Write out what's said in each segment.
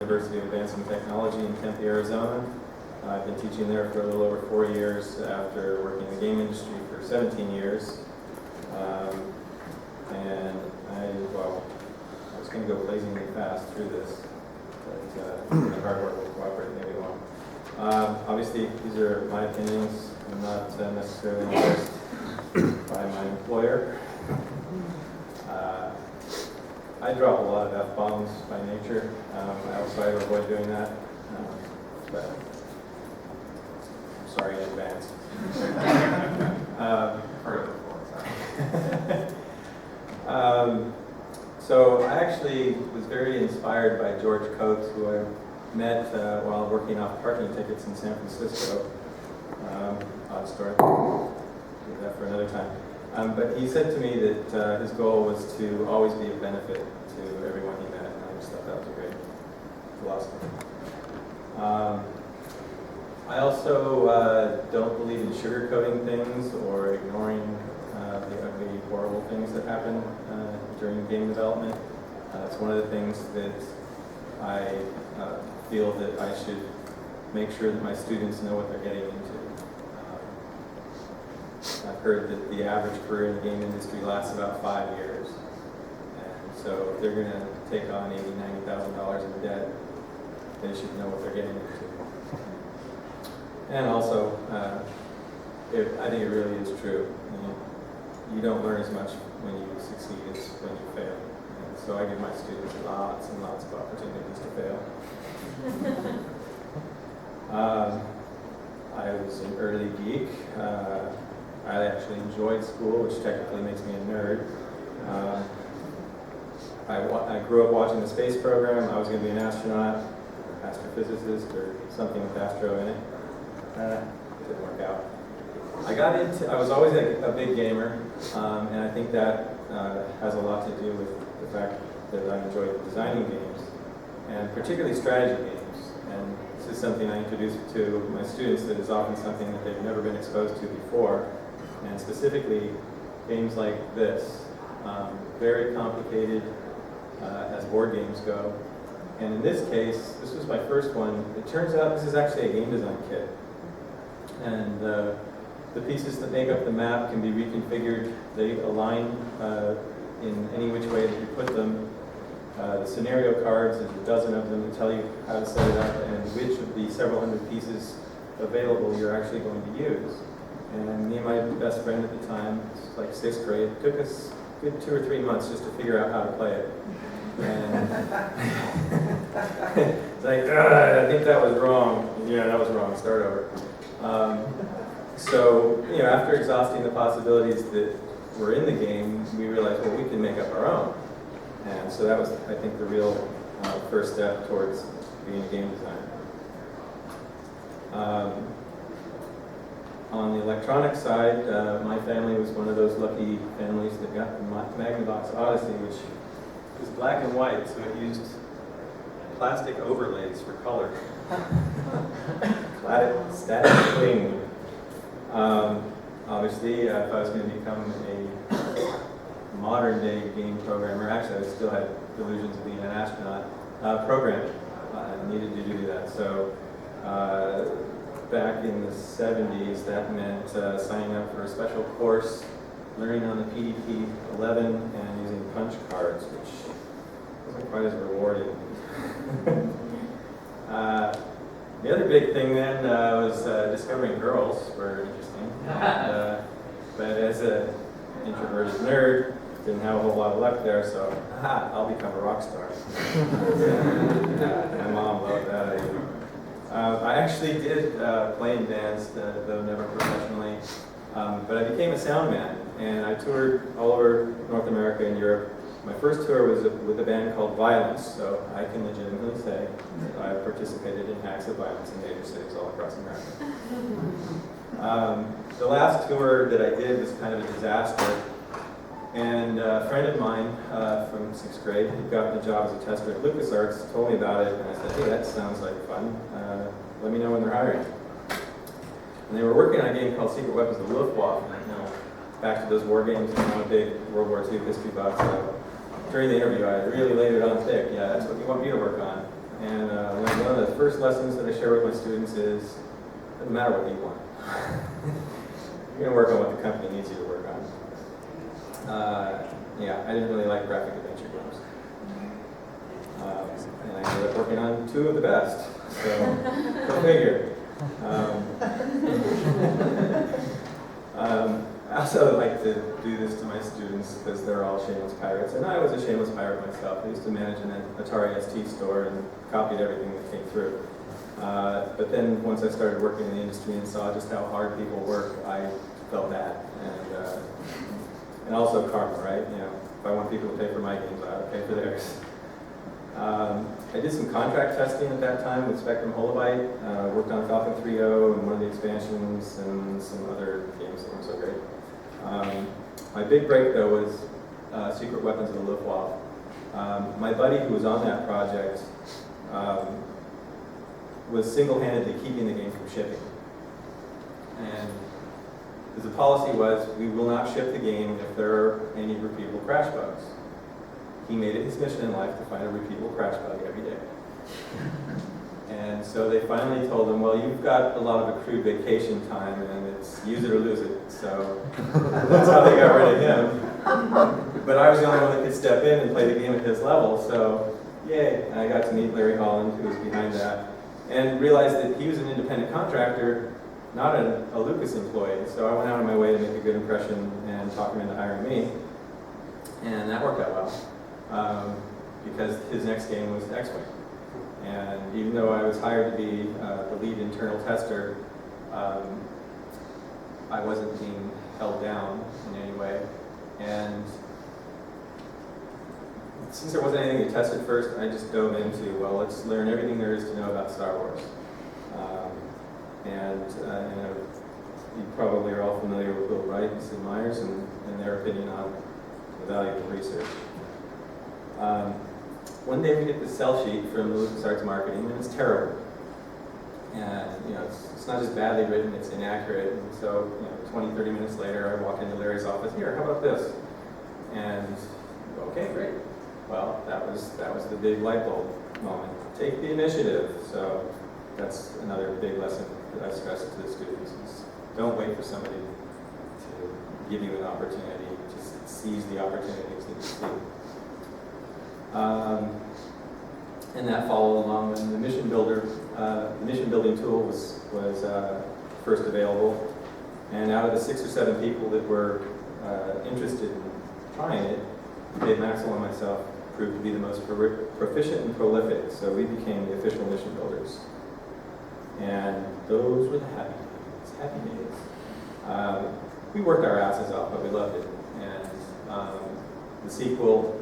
University of Advancing Technology in Tempe, Arizona. I've been teaching there for a little over 4 years after working in the game industry for 17 years. And I was going to go blazingly fast through this, but the hard work will cooperate maybe won't. Obviously, these are my opinions. I'm not necessarily endorsed by my employer. I drop a lot of F-bombs by nature. I also try to avoid doing that. But I'm sorry in advance. Heard it before, sorry. So I actually was very inspired by George Coates, who I met while working off parking tickets in San Francisco. Odd story. Do that for another time. But he said to me that his goal was to always be of benefit to everyone he met, and I just thought that was a great philosophy. I also don't believe in sugarcoating things or ignoring the ugly, horrible things that happen during game development. It's one of the things that I feel that I should make sure that my students know what they're getting into. I've heard that the average career in the game industry lasts about 5 years. And so if they're going to take on $80,000, $90,000 in debt, they should know what they're getting into. And also, I think it really is true. You don't learn as much when you succeed as when you fail. And so I give my students lots and lots of opportunities to fail. I was an early geek. I actually enjoyed school, which technically makes me a nerd. I grew up watching the space program. I was going to be an astronaut, astrophysicist, or something with astro in it. Didn't work out. I was always a big gamer, and I think that has a lot to do with the fact that I enjoy designing games, and particularly strategy games. And this is something I introduce to my students that is often something that they've never been exposed to before, and specifically games like this. Very complicated as board games go. And in this case, this was my first one. It turns out this is actually a game design kit. And the pieces that make up the map can be reconfigured. They align in any which way that you put them. The scenario cards, there's a dozen of them that tell you how to set it up and which of the several hundred pieces available you're actually going to use. And me and my best friend at the time, it's like 6th grade, it took us a good 2 or 3 months just to figure out how to play it. And it's like, I think that was wrong. Yeah, that was wrong. Start over. So, after exhausting the possibilities that were in the game, we realized, well, we can make up our own. And so that was, I think, the real first step towards being a game designer. On the electronic side, my family was one of those lucky families that got the Magnavox Odyssey, which was black and white, so it used plastic overlays for color. Static cling. Obviously, if I was going to become a modern-day game programmer, actually I still had delusions of being an astronaut, programming. I needed to do that. So back in the 70s, that meant signing up for a special course, learning on the PDP-11, and using punch cards, which wasn't quite as rewarding. The other big thing then was discovering girls were interesting. But as an introverted nerd, didn't have a whole lot of luck there, so I'll become a rock star. My mom loved that idea. I actually did play and dance, though never professionally, but I became a sound man, and I toured all over North America and Europe. My first tour was with a band called Violence, so I can legitimately say that I participated in acts of violence in major cities all across America. The last tour that I did was kind of a disaster, and a friend of mine from 6th grade who'd gotten a job as a tester at LucasArts told me about it, and I said, hey, that sounds like fun. Let me know when they're hiring. And they were working on a game called Secret Weapons of the Luftwaffe. Back to those war games, I'm a big World War II history buff, so during the interview I really laid it on thick. Yeah, that's what you want me to work on. And first lessons that I share with my students is, it doesn't matter what you want. You're going to work on what the company needs you to work on. Yeah, I didn't really like graphic adventure games. And I ended up working on two of the best. So, go figure. I also like to do this to my students because they're all shameless pirates, and I was a shameless pirate myself. I used to manage an Atari ST store and copied everything that came through. But then once I started working in the industry and saw just how hard people work, I felt bad. And also karma, right? You know, if I want people to pay for my games, I ought to pay for theirs. I did some contract testing at that time with Spectrum Holobyte. Worked on Falcon 3.0 and one of the expansions and some other games that weren't so great. My big break, though, was Secret Weapons of the Luftwaffe. My buddy who was on that project was single-handedly keeping the game from shipping. And the policy was, we will not ship the game if there are any repeatable crash bugs. He made it his mission in life to find a repeatable crash bug every day. And so they finally told him, well, you've got a lot of accrued vacation time and it's use it or lose it. So that's how they got rid of him. But I was the only one that could step in and play the game at his level, so yay. And I got to meet Larry Holland, who was behind that, and realized that he was an independent contractor, not a Lucas employee. So I went out of my way to make a good impression and talk him into hiring me. And that worked out well. Because his next game was X-Wing. And even though I was hired to be the lead internal tester, I wasn't being held down in any way. And since there wasn't anything to test at first, I just dove into, well, let's learn everything there is to know about Star Wars. You probably are all familiar with Bill Wright and Sid Meier's and their opinion on the value of research. One day we get the sell sheet from the LucasArts marketing, and it's terrible. And you know, it's not just badly written, it's inaccurate. And so, 20, 30 minutes later, I walk into Larry's office. Here, how about this? And okay, great. Well, that was the big light bulb moment. Take the initiative. So that's another big lesson that I stress to the students: is don't wait for somebody to give you an opportunity. Just seize the opportunities that you see. And that followed along when the mission building tool was first available. And out of the 6 or 7 people that were interested in trying it, Dave Maxwell and myself proved to be the most proficient and prolific. So we became the official mission builders. And those were the happy days. We worked our asses off, but we loved it. And the sequel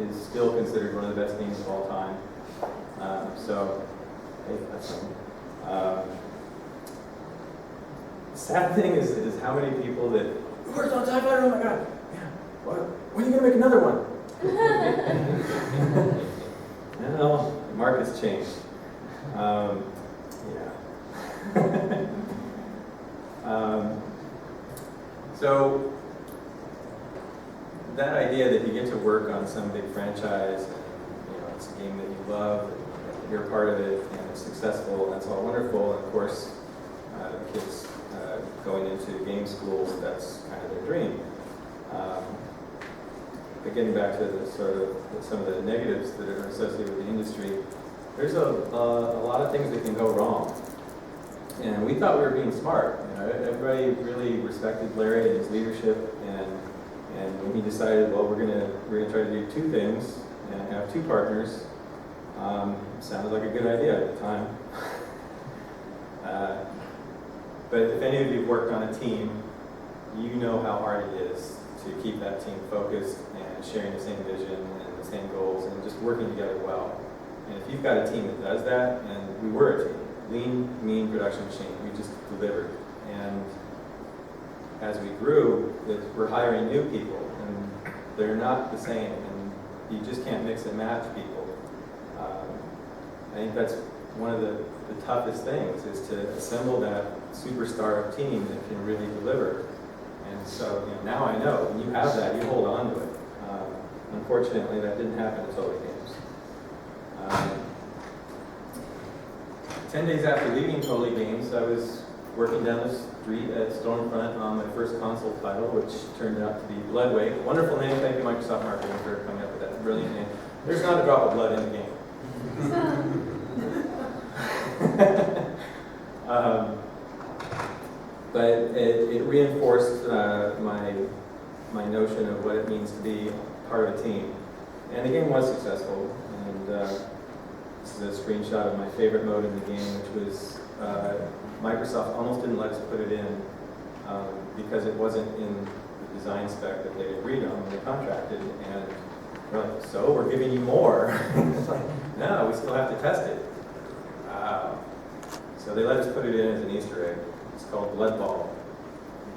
is still considered one of the best games of all time. Hey, that's something. The sad thing is how many people that worked on TIE Fighter, oh my god, yeah, when are you going to make another one? Well, the market's changed. Yeah. So, that idea that you get to work on some big franchise, and it's a game that you love, and you're part of it, and it's successful, and that's all wonderful. And of course, kids going into game schools, that's kind of their dream. But getting back to some of the negatives that are associated with the industry, there's a lot of things that can go wrong. And we thought we were being smart. Everybody really respected Larry and his leadership, and when he decided, well, we're gonna try to do 2 things and have 2 partners, sounded like a good idea at the time. But if any of you have worked on a team, you know how hard it is to keep that team focused and sharing the same vision and the same goals and just working together well. And if you've got a team that does that, and we were a team, lean, mean production machine, we just delivered. And as we grew, we're hiring new people, and they're not the same, and you just can't mix and match people. I think that's one of the toughest things, is to assemble that superstar team that can really deliver. And so now I know, when you have that, you hold on to it. Unfortunately, that didn't happen at Total Games. 10 days after leaving Totally Games, I was working down the street at Stormfront on my first console title, which turned out to be Bloodwake. Wonderful name, thank you Microsoft Marketing for coming up with that brilliant name. There's not a drop of blood in the game. But it reinforced my notion of what it means to be part of a team. And the game was successful. And this is a screenshot of my favorite mode in the game, which was Microsoft almost didn't let us put it in because it wasn't in the design spec that they agreed on when they contracted. And we're like, so we're giving you more. It's like, no, we still have to test it. So they let us put it in as an Easter egg. It's called Blood Ball.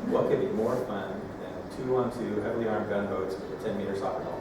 What could be more fun than 2-on-2 heavily armed gunboats with a 10-meter soccer ball?